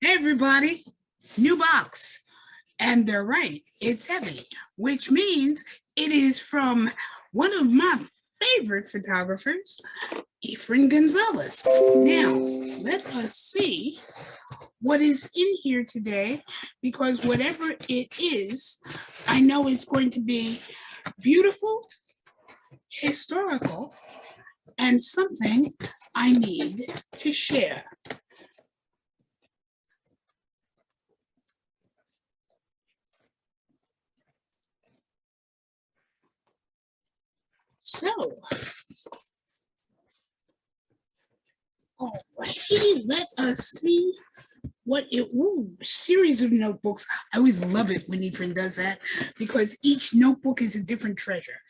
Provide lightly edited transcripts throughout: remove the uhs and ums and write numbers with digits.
Hey everybody, new box. And they're right, it's heavy, which means it is from one of my favorite photographers, Efrain Gonzalez. Now, let us see what is in here today, because whatever it is, I know it's going to be beautiful, historical, and something I need to share. So, alrighty, let us see what it, series of notebooks. I always love it when Efrain does that because each notebook is a different treasure.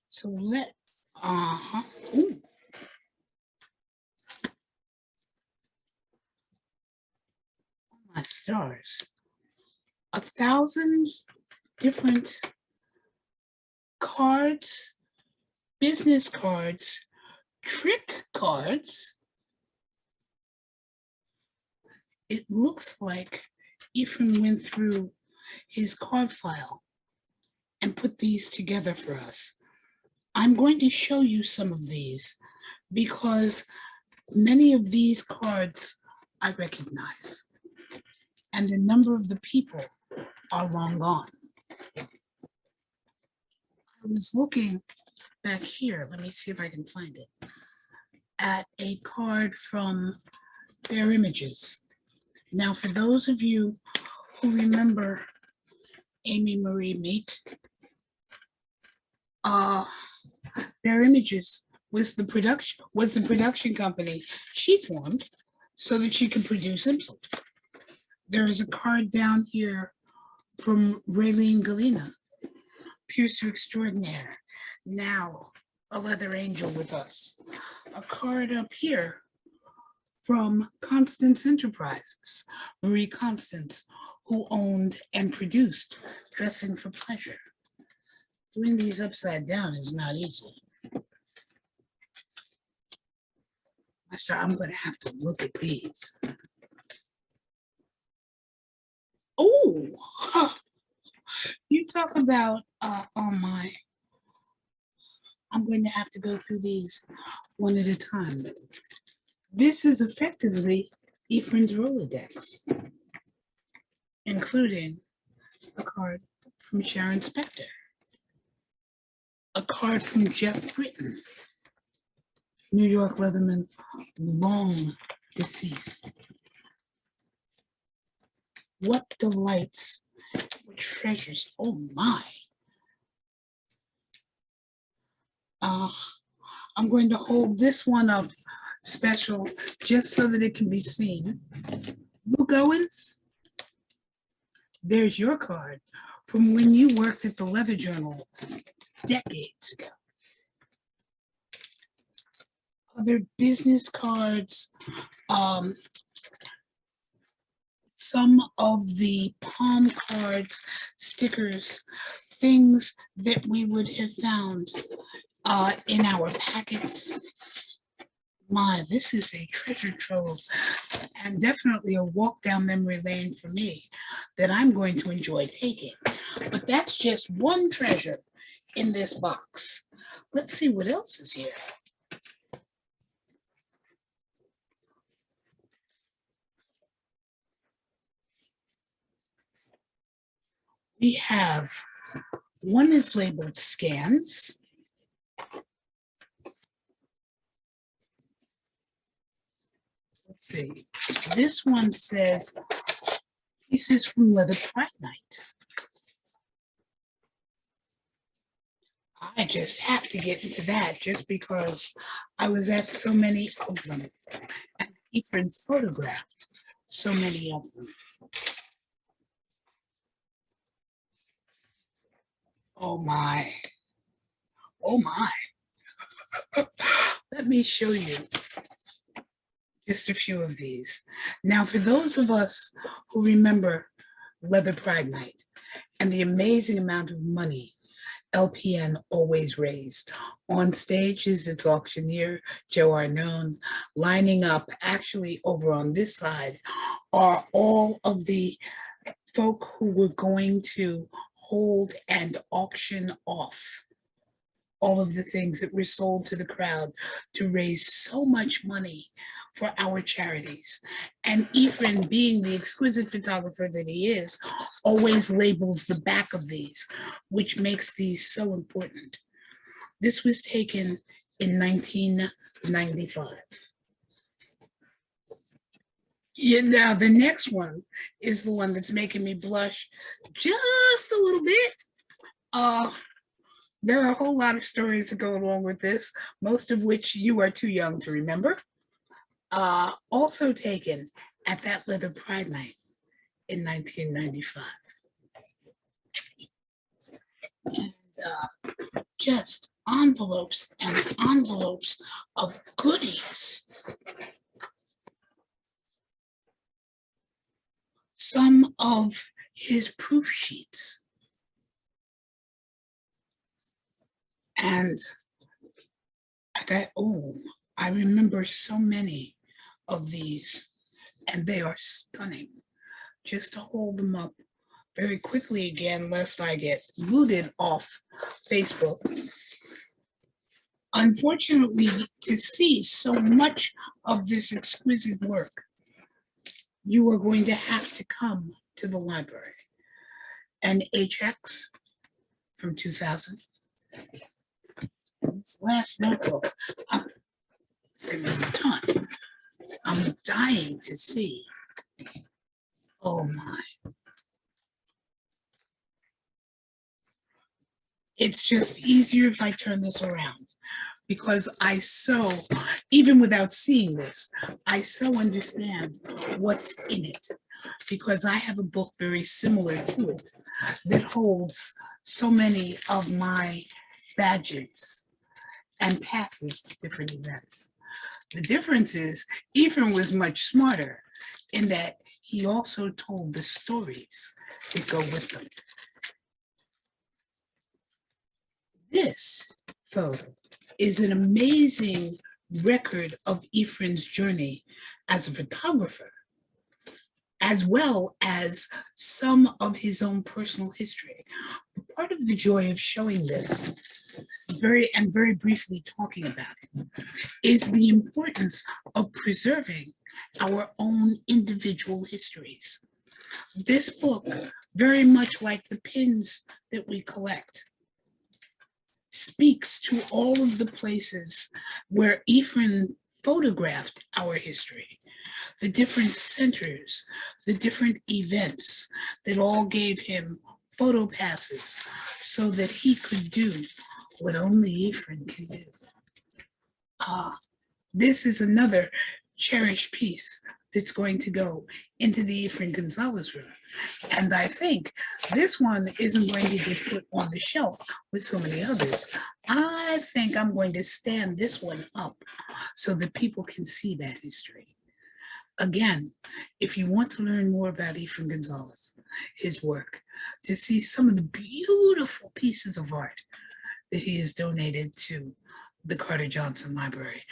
So ooh. My stars. 1,000 different cards, business cards, trick cards. It looks like Efrain went through his card file and put these together for us. I'm going to show you some of these because many of these cards I recognize, and a number of the people are long gone. I was looking back here, let me see if I can find it, at a card from Bare Images. Now, for those of you who remember Amy Marie Meek, Bare Images was the production company she formed so that she could produce Impulse. There is a card down here from Raylene Galena, Piercer Extraordinaire, now a leather angel with us. A card up here from Constance Enterprises, Marie Constance, who owned and produced Dressing for Pleasure. Doing these upside down is not easy. I'm going to have to look at these. Oh, you talk about, oh my. I'm going to have to go through these one at a time. This is effectively Efrain's Rolodex, including a card from Sharon Specter, a card from Jeff Britton, New York Leatherman, long deceased. What delights, what treasures, oh my. I'm going to hold this one up special just so that it can be seen. Luke Owens, there's your card from when you worked at the Leather Journal decades ago. Other business cards, some of the palm cards, stickers, things that we would have found in our packets. My, this is a treasure trove and definitely a walk down memory lane for me that I'm going to enjoy taking. But that's just one treasure in this box. Let's see what else is here. We have, one is labeled scans. Let's see, this one says pieces from Leather Pride Night. I just have to get into that just because I was at so many of them. And Efrain photographed so many of them. Oh my. Oh my. Let me show you just a few of these. Now, for those of us who remember Leather Pride Night and the amazing amount of money LPN always raised. On stage is its auctioneer, Joe Arnone. Lining up, actually over on this side, are all of the folk who were going to hold and auction off all of the things that were sold to the crowd to raise so much money for our charities. And Efrain, being the exquisite photographer that he is, always labels the back of these, which makes these so important. This was taken in 1995. Yeah, now the next one is the one that's making me blush just a little bit. There are a whole lot of stories that go along with this, most of which you are too young to remember. Also taken at that Leather Pride Night in 1995. And just envelopes and envelopes of goodies. Some of his proof sheets. And I remember so many of these, and they are stunning. Just to hold them up very quickly again, lest I get booted off Facebook. Unfortunately, to see so much of this exquisite work, you are going to have to come to the library. An HX from 2000. This last notebook, there's a ton. I'm dying to see. Oh my. It's just easier if I turn this around, because even without seeing this, I so understand what's in it, because I have a book very similar to it that holds so many of my badges and passes to different events. The difference is Efrain was much smarter in that he also told the stories that go with them. This photo is an amazing record of Efrain's journey as a photographer, as well as some of his own personal history. But part of the joy of showing this, very briefly talking about it, is the importance of preserving our own individual histories. This book, very much like the pins that we collect, speaks to all of the places where Efrain photographed our history, the different centers, the different events that all gave him photo passes so that he could do what only Efrain can do. This is another cherished piece that's going to go into the Efrain Gonzalez room. And I think this one isn't going to be put on the shelf with so many others. I think I'm going to stand this one up so that people can see that history. Again, if you want to learn more about Efrain Gonzalez, his work, to see some of the beautiful pieces of art that he has donated to the Carter Johnson Library,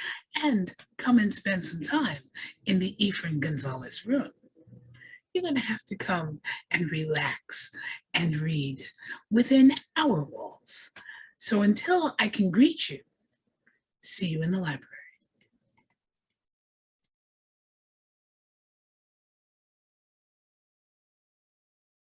and come and spend some time in the Efrain Gonzalez room, you're going to have to come and relax and read within our walls. So until I can greet you, see you in the library.